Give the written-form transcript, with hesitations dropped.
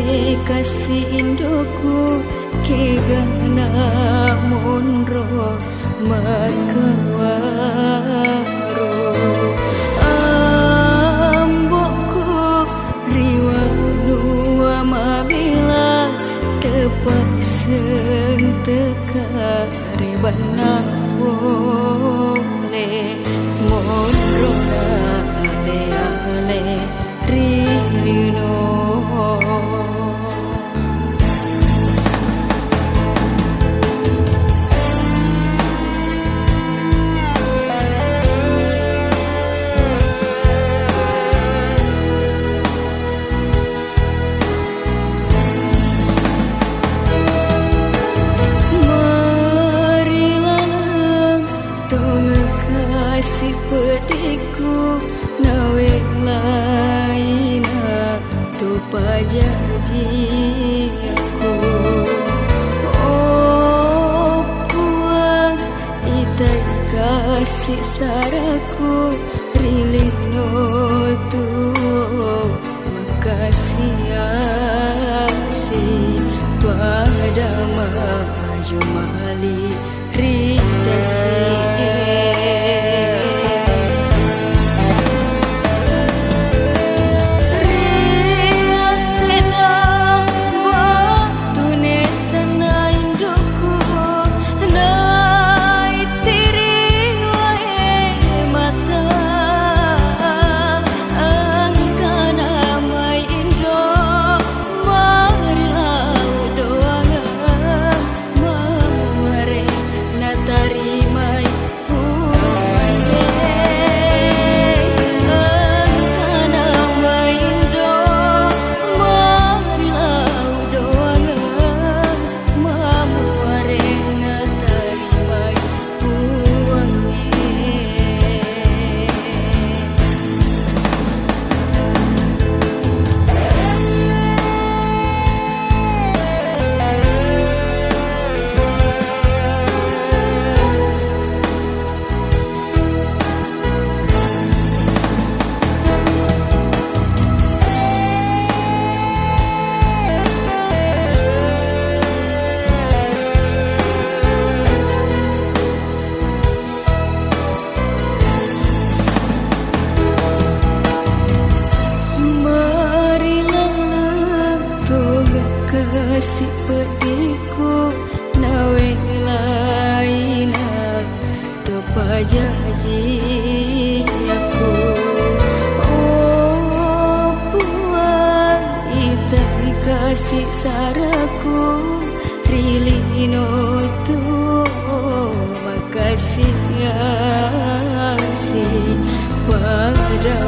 kasih indoku kegana monro makawaro ambokku riwanu amabila tepat senteka rebana boleh monro ale ale rino. Si pediku nawe laina tu pajaji aku oh puang itai kasih saraku rilino tu makasih asih pada maju mali ritasi kasih pediku nawe laina topa janji aku oh buat itai kasih saraku rilino tu makasih asih pada